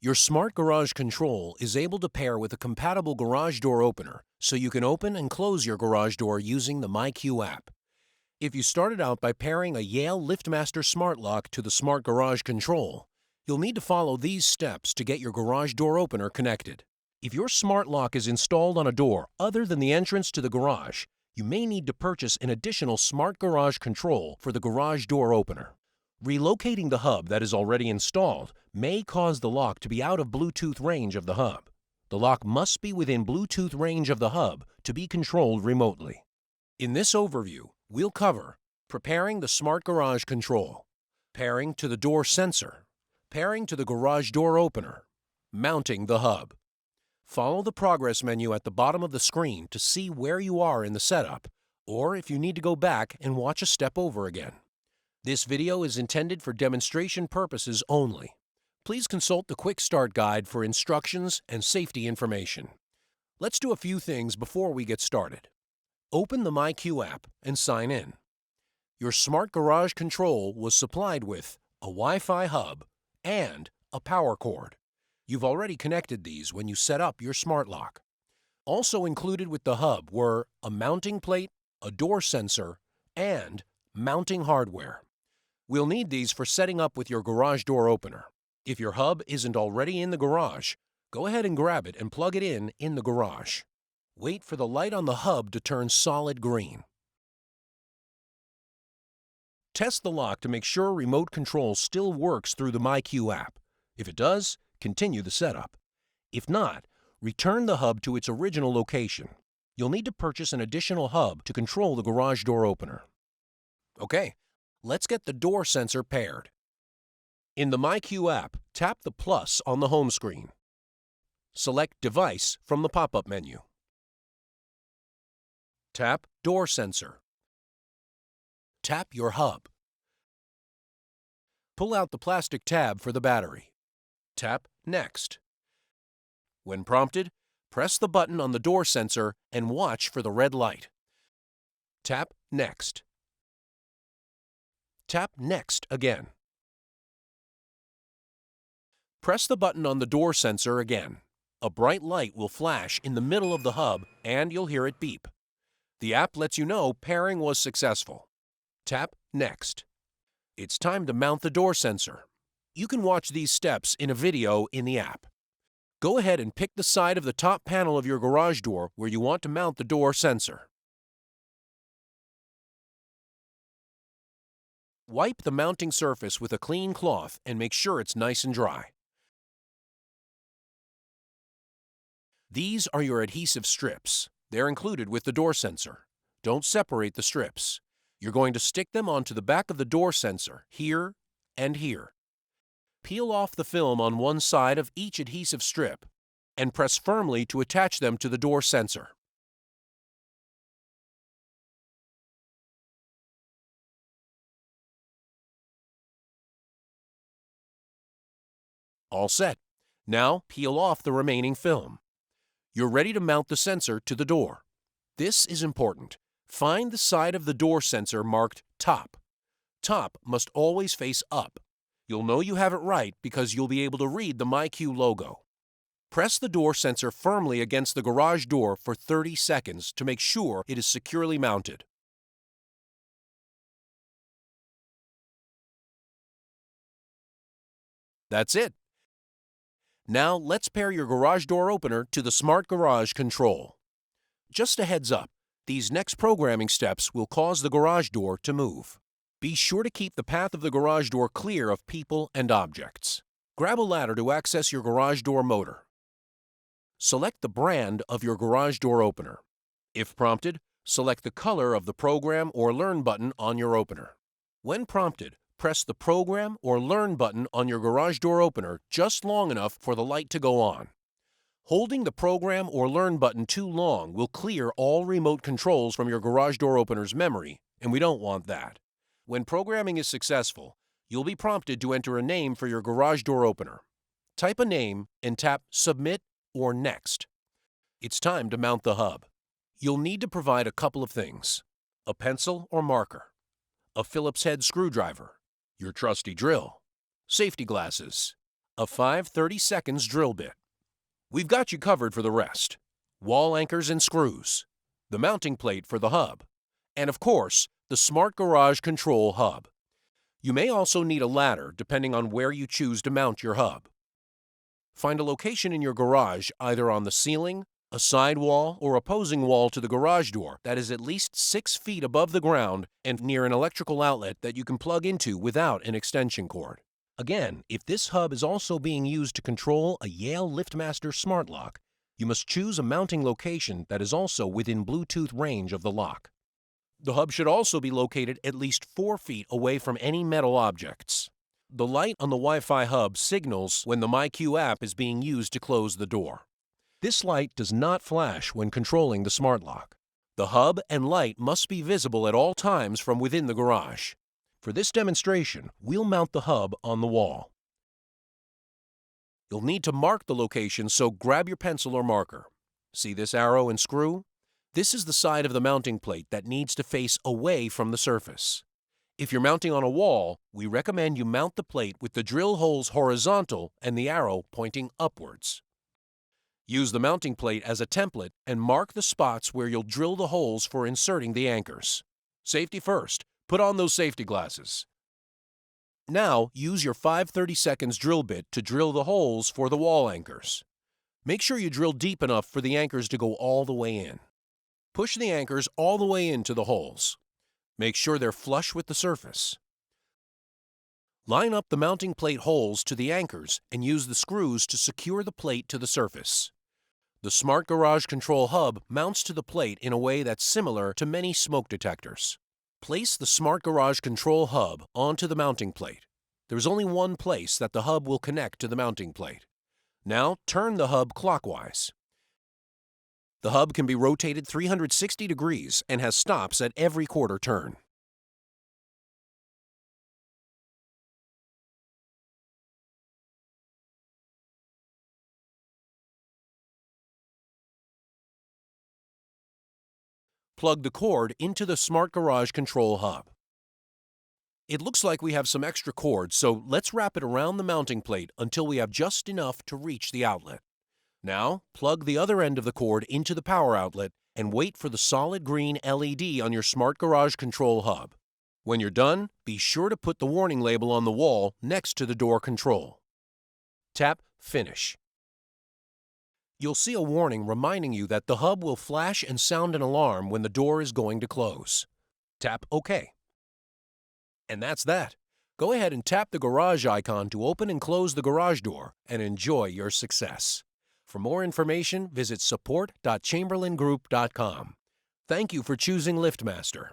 Your Smart Garage Control is able to pair with a compatible garage door opener, so you can open and close your garage door using the myQ app. If you started out by pairing a Yale LiftMaster Smart Lock to the Smart Garage Control, you'll need to follow these steps to get your garage door opener connected. If your smart lock is installed on a door other than the entrance to the garage, you may need to purchase an additional Smart Garage Control for the garage door opener. Relocating the hub that is already installed may cause the lock to be out of Bluetooth range of the hub. The lock must be within Bluetooth range of the hub to be controlled remotely. In this overview, we'll cover preparing the Smart Garage Control, pairing to the door sensor, pairing to the garage door opener, mounting the hub. Follow the progress menu at the bottom of the screen to see where you are in the setup, or if you need to go back and watch a step over again. This video is intended for demonstration purposes only. Please consult the Quick Start Guide for instructions and safety information. Let's do a few things before we get started. Open the myQ app and sign in. Your Smart Garage Control was supplied with a Wi-Fi hub and a power cord. You've already connected these when you set up your smart lock. Also included with the hub were a mounting plate, a door sensor, and mounting hardware. We'll need these for setting up with your garage door opener. If your hub isn't already in the garage, go ahead and grab it and plug it in the garage. Wait for the light on the hub to turn solid green. Test the lock to make sure remote control still works through the myQ app. If it does, continue the setup. If not, return the hub to its original location. You'll need to purchase an additional hub to control the garage door opener. Okay, let's get the door sensor paired. In the myQ app, tap the plus on the home screen. Select Device from the pop-up menu. Tap Door Sensor. Tap your hub. Pull out the plastic tab for the battery. Tap Next. When prompted, press the button on the door sensor and watch for the red light. Tap Next. Tap Next again. Press the button on the door sensor again. A bright light will flash in the middle of the hub and you'll hear it beep. The app lets you know pairing was successful. Tap Next. It's time to mount the door sensor. You can watch these steps in a video in the app. Go ahead and pick the side of the top panel of your garage door where you want to mount the door sensor. Wipe the mounting surface with a clean cloth and make sure it's nice and dry. These are your adhesive strips. They're included with the door sensor. Don't separate the strips. You're going to stick them onto the back of the door sensor, here and here. Peel off the film on one side of each adhesive strip and press firmly to attach them to the door sensor. All set. Now peel off the remaining film. You're ready to mount the sensor to the door. This is important. Find the side of the door sensor marked Top. Top must always face up. You'll know you have it right because you'll be able to read the myQ logo. Press the door sensor firmly against the garage door for 30 seconds to make sure it is securely mounted. That's it. Now let's pair your garage door opener to the Smart Garage Control. Just a heads up, these next programming steps will cause the garage door to move. Be sure to keep the path of the garage door clear of people and objects. Grab a ladder to access your garage door motor. Select the brand of your garage door opener. If prompted, select the color of the Program or Learn button on your opener. When prompted, press the Program or Learn button on your garage door opener just long enough for the light to go on. Holding the Program or Learn button too long will clear all remote controls from your garage door opener's memory, and we don't want that. When programming is successful, you'll be prompted to enter a name for your garage door opener. Type a name and tap Submit or Next. It's time to mount the hub. You'll need to provide a couple of things: a pencil or marker, a Phillips head screwdriver, your trusty drill, safety glasses, a 5/32 drill bit. We've got you covered for the rest. Wall anchors and screws, the mounting plate for the hub, and of course, the Smart Garage Control hub. You may also need a ladder depending on where you choose to mount your hub. Find a location in your garage either on the ceiling, a side wall, or opposing wall to the garage door that is at least 6 feet above the ground and near an electrical outlet that you can plug into without an extension cord. Again, if this hub is also being used to control a Yale LiftMaster Smart Lock, you must choose a mounting location that is also within Bluetooth range of the lock. The hub should also be located at least 4 feet away from any metal objects. The light on the Wi-Fi hub signals when the myQ app is being used to close the door. This light does not flash when controlling the smart lock. The hub and light must be visible at all times from within the garage. For this demonstration, we'll mount the hub on the wall. You'll need to mark the location, so grab your pencil or marker. See this arrow and screw? This is the side of the mounting plate that needs to face away from the surface. If you're mounting on a wall, we recommend you mount the plate with the drill holes horizontal and the arrow pointing upwards. Use the mounting plate as a template and mark the spots where you'll drill the holes for inserting the anchors. Safety first. Put on those safety glasses. Now, use your 5/32 drill bit to drill the holes for the wall anchors. Make sure you drill deep enough for the anchors to go all the way in. Push the anchors all the way into the holes. Make sure they're flush with the surface. Line up the mounting plate holes to the anchors and use the screws to secure the plate to the surface. The Smart Garage Control hub mounts to the plate in a way that's similar to many smoke detectors. Place the Smart Garage Control hub onto the mounting plate. There's only one place that the hub will connect to the mounting plate. Now turn the hub clockwise. The hub can be rotated 360 degrees and has stops at every quarter turn. Plug the cord into the Smart Garage Control hub. It looks like we have some extra cord, so let's wrap it around the mounting plate until we have just enough to reach the outlet. Now, plug the other end of the cord into the power outlet and wait for the solid green LED on your Smart Garage Control hub. When you're done, be sure to put the warning label on the wall next to the door control. Tap Finish. You'll see a warning reminding you that the hub will flash and sound an alarm when the door is going to close. Tap OK. And that's that. Go ahead and tap the garage icon to open and close the garage door and enjoy your success. For more information, visit support.chamberlaingroup.com. Thank you for choosing LiftMaster.